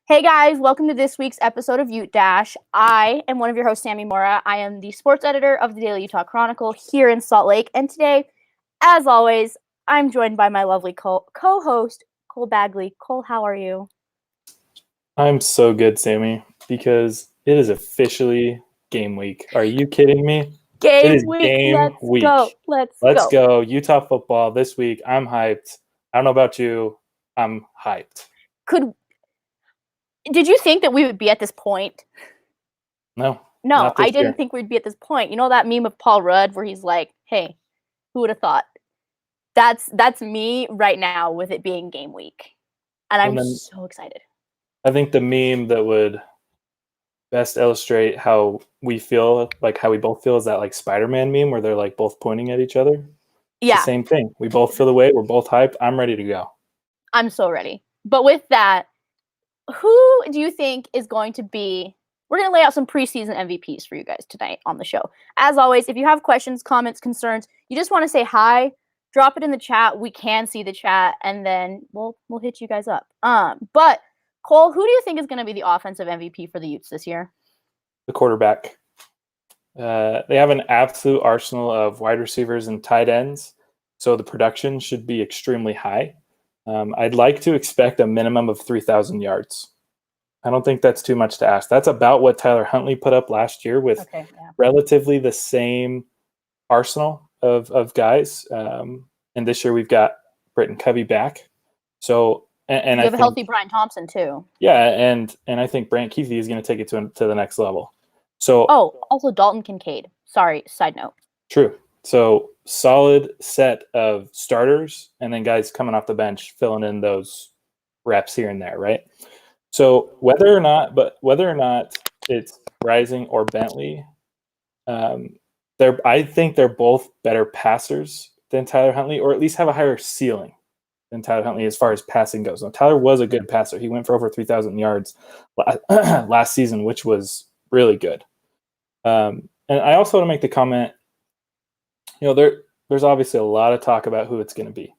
Hey guys, welcome to this week's episode of Ute Dash. I am one of your hosts, Sammy Mora. I am the sports editor of the Daily Utah Chronicle here in Salt Lake. And today, as always, I'm joined by my lovely co-host, Cole Bagley. Cole, how are you? I'm so good, Sammy, because it is officially game week. Are you kidding me? It Game is week, game let's week. go. Let's Let's go. go. Utah football this week. I'm hyped. I don't know about you. I'm hyped. Did you think that we would be at this point? No, No, not this I year. didn't think we'd be at this point. You know that meme of Paul Rudd where he's like, hey, who would have thought? That's me right now with it being game week. And I'm so excited. I think the meme that would best illustrate how we feel, like how we both feel, is that like Spider-Man meme where they're like both pointing at each other. It's the same thing. We both feel the way. We're both hyped. I'm ready to go. I'm so ready. But with that, who do you think is going to be... We're going to lay out some preseason MVPs for you guys tonight on the show. As always, if you have questions, comments, concerns, you just want to say hi, drop it in the chat. We can see the chat, and then we'll hit you guys up. But Cole, who do you think is going to be the offensive MVP for the Utes this year? The quarterback. They have an absolute arsenal of wide receivers and tight ends, so the production should be extremely high. I'd like to expect a minimum of 3,000 yards. I don't think that's too much to ask. That's about what Tyler Huntley put up last year with relatively the same arsenal of guys. And this year we've got Britton Covey back. So and you have a healthy Brian Thompson too. Yeah, and I think Brant Keithy is going to take it to the next level. So also Dalton Kincaid. Sorry, side note. True. So solid set of starters and then guys coming off the bench filling in those reps here and there, right? So whether or not it's Rising or Bentley, I think they're both better passers than Tyler Huntley, or at least have a higher ceiling than Tyler Huntley as far as passing goes. Now, Tyler was a good passer. He went for over 3,000 yards last season, which was really good. And I also want to make the comment, there's obviously a lot of talk about who it's going to be.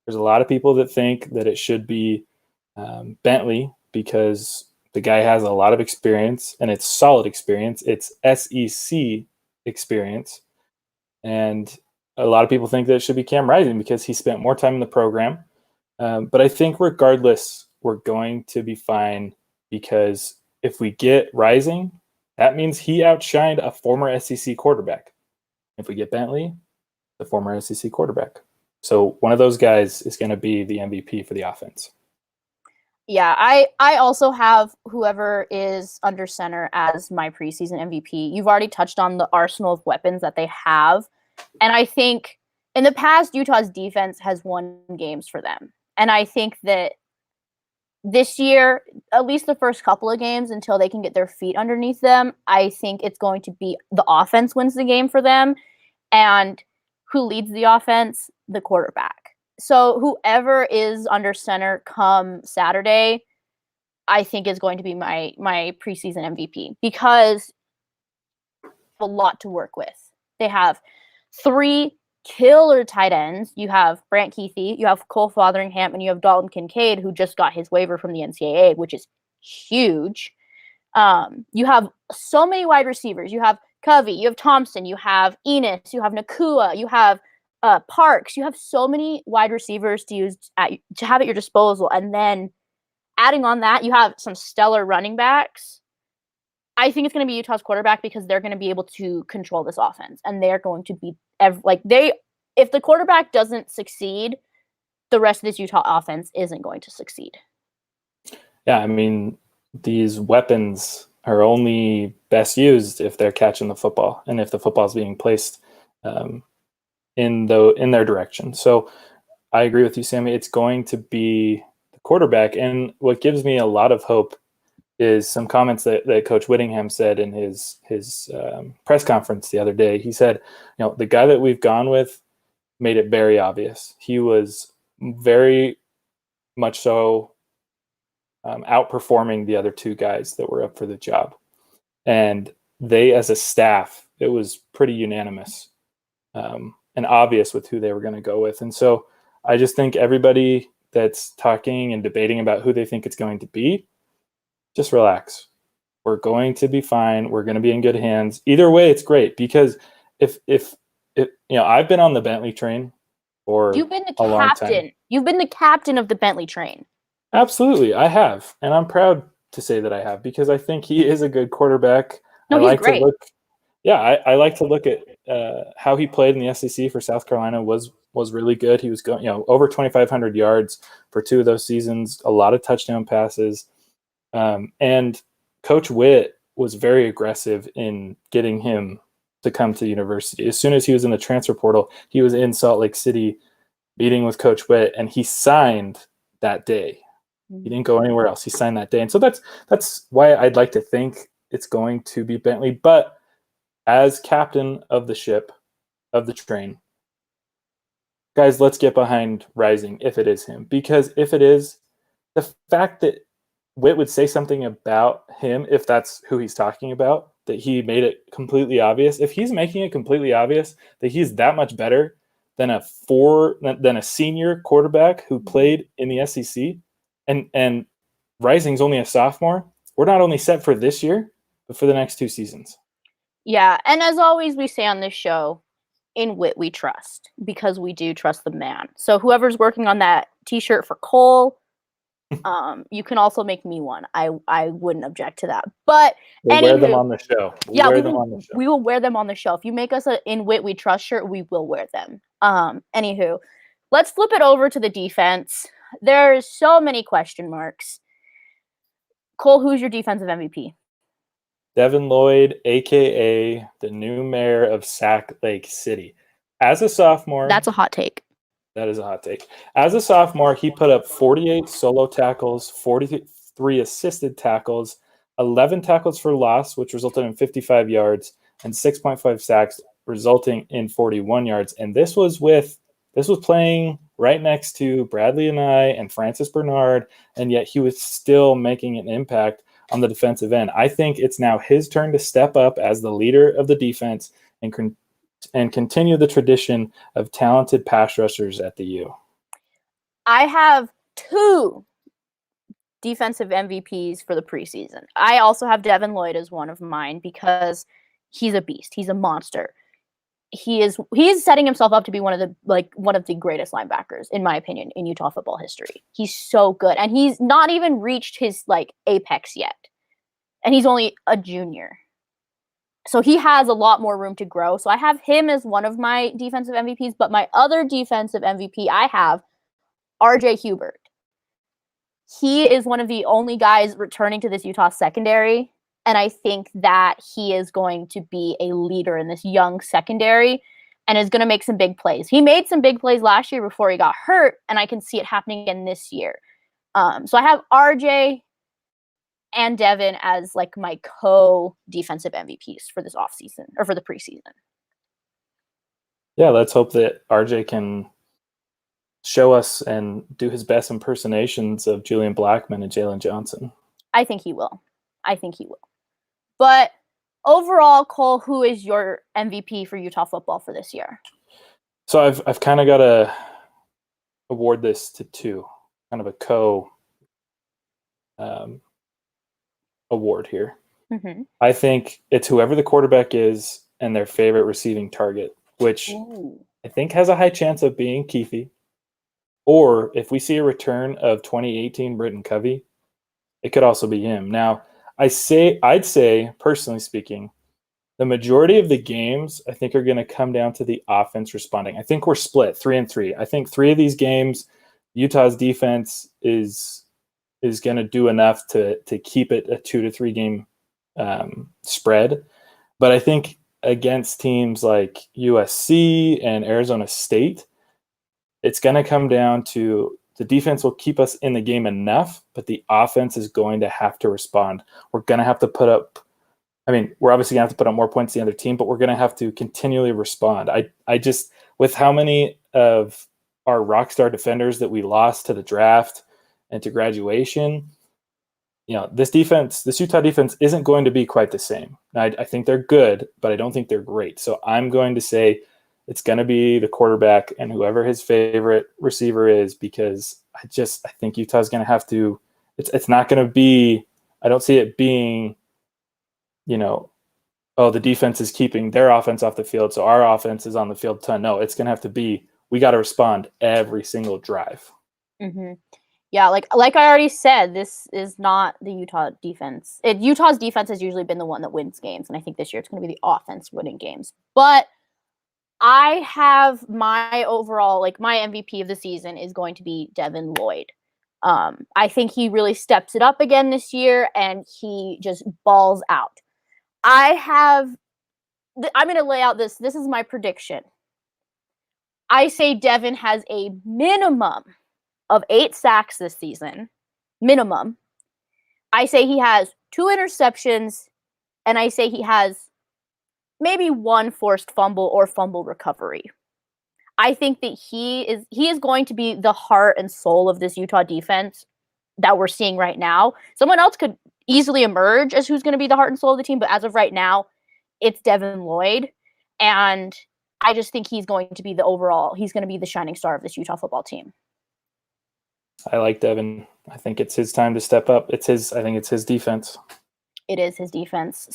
There's a lot of people that think that it should be Bentley because the guy has a lot of experience and it's solid experience. It's SEC experience. And a lot of people think that it should be Cam Rising because he spent more time in the program. But I think regardless, we're going to be fine because if we get Rising, that means he outshined a former SEC quarterback. If we get Bentley, the former SEC quarterback. So one of those guys is going to be the MVP for the offense. Yeah, I also have whoever is under center as my preseason MVP. You've already touched on the arsenal of weapons that they have. And I think in the past, Utah's defense has won games for them. And I think that this year, at least the first couple of games until they can get their feet underneath them, I think it's going to be the offense wins the game for them. And who leads the offense? The quarterback. So whoever is under center come Saturday, I think is going to be my preseason MVP because a lot to work with. They have 3 killer tight ends. You have Brant Keithy, you have Cole Fotheringham, and you have Dalton Kincaid, who just got his waiver from the NCAA, which is huge. You have so many wide receivers. You have Covey, you have Thompson, you have Enos, you have Nakua, you have Parks. You have so many wide receivers to have at your disposal, and then adding on that, you have some stellar running backs. I think it's going to be Utah's quarterback because they're going to be able to control this offense, and they're going to be if the quarterback doesn't succeed, the rest of this Utah offense isn't going to succeed. Yeah, I mean, these weapons are only best used if they're catching the football and if the football is being placed in their direction. So I agree with you, Sammy. It's going to be the quarterback. And what gives me a lot of hope is some comments that Coach Whittingham said in his press conference the other day. He said, the guy that we've gone with made it very obvious. He was very much so outperforming the other 2 guys that were up for the job. And they, as a staff, it was pretty unanimous and obvious with who they were going to go with. And so I just think everybody that's talking and debating about who they think it's going to be, just relax. We're going to be fine. We're going to be in good hands. Either way, it's great because if I've been on the Bentley train for You've been the a long time. captain. You've been the captain of the Bentley train. Absolutely, I have, and I'm proud to say that I have because I think he is a good quarterback. No, he's great. I like to look at how he played in the SEC for South Carolina was really good. He was going, over 2,500 yards for 2 of those seasons, a lot of touchdown passes, and Coach Witt was very aggressive in getting him to come to the university. As soon as he was in the transfer portal, he was in Salt Lake City meeting with Coach Witt, and he signed that day. He didn't go anywhere else. He signed that day. And so that's why I'd like to think it's going to be Bentley. But as captain of the ship, of the train, guys, let's get behind Rising if it is him. Because if it is, the fact that Witt would say something about him, if that's who he's talking about, that he made it completely obvious. If he's making it completely obvious that he's that much better than a senior quarterback who played in the SEC, and Rising's only a sophomore, we're not only set for this year, but for the next 2 seasons. Yeah, and as always we say on this show, in Witt we trust, because we do trust the man. So whoever's working on that t-shirt for Cole, you can also make me one. I wouldn't object to that. But we'll wear them on the show. We will wear them on the show. If you make us a In Witt We Trust shirt, we will wear them. Anywho, let's flip it over to the defense. There's so many question marks. Cole, who's your defensive MVP? Devin Lloyd, a.k.a. the new mayor of Sac Lake City. As a sophomore... That's a hot take. That is a hot take. As a sophomore, he put up 48 solo tackles, 43 assisted tackles, 11 tackles for loss, which resulted in 55 yards, and 6.5 sacks, resulting in 41 yards. And this was playing right next to Bradley and I and Francis Bernard, and yet he was still making an impact on the defensive end. I think it's now his turn to step up as the leader of the defense and continue the tradition of talented pass rushers at the U. I have 2 defensive MVPs for the preseason. I also have Devin Lloyd as one of mine because he's a beast. He's a monster. He is setting himself up to be one of the greatest linebackers, in my opinion, in Utah football history. He's so good, and he's not even reached his apex yet, and he's only a junior. So he has a lot more room to grow. So I have him as one of my defensive MVPs, but my other defensive MVP I have RJ Hubert. He is one of the only guys returning to this Utah secondary, and I think that he is going to be a leader in this young secondary and is going to make some big plays. He made some big plays last year before he got hurt, and I can see it happening again this year. So I have RJ and Devin as my co-defensive MVPs for this offseason or for the preseason. Yeah, let's hope that RJ can show us and do his best impersonations of Julian Blackmon and Jalen Johnson. I think he will. But overall, Cole, who is your MVP for Utah football for this year? So I've kind of got to award this to 2, kind of a award here. Mm-hmm. I think it's whoever the quarterback is and their favorite receiving target, which I think has a high chance of being Keefe. Or if we see a return of 2018 Britton Covey, it could also be him. Now, I'd say, personally speaking, the majority of the games I think are going to come down to the offense responding. I think we're split 3-3. I think 3 of these games, Utah's defense is going to do enough to keep it a 2 to 3 game spread. But I think against teams like USC and Arizona State, it's going to come down to the defense will keep us in the game enough, but the offense is going to have to respond. We're going to have to put up, we're obviously going to have to put up more points than the other team, but we're going to have to continually respond. I just, with how many of our rock star defenders that we lost to the draft and to graduation, this Utah defense isn't going to be quite the same. I think they're good, but I don't think they're great. So I'm going to say it's going to be the quarterback and whoever his favorite receiver is, because I think Utah's going to have to. It's not going to be I don't see it being, oh, the defense is keeping their offense off the field, so our offense is on the field ton. No, it's going to have to be, we got to respond every single drive. Mm-hmm. Yeah, like I already said, this is not the Utah defense. Utah's defense has usually been the one that wins games, and I think this year it's going to be the offense winning games. But I have my overall, my MVP of the season is going to be Devin Lloyd. I think he really steps it up again this year, and he just balls out. I'm going to lay out this. This is my prediction. I say Devin has a minimum of 8 sacks this season. Minimum. I say he has 2 interceptions, and I say he has maybe 1 forced fumble or fumble recovery. I think that he is going to be the heart and soul of this Utah defense that we're seeing right now. Someone else could easily emerge as who's going to be the heart and soul of the team, but as of right now, it's Devin Lloyd. And I just think he's going to be he's going to be the shining star of this Utah football team. I like Devin. I think it's his time to step up. I think it's his defense. It is his defense.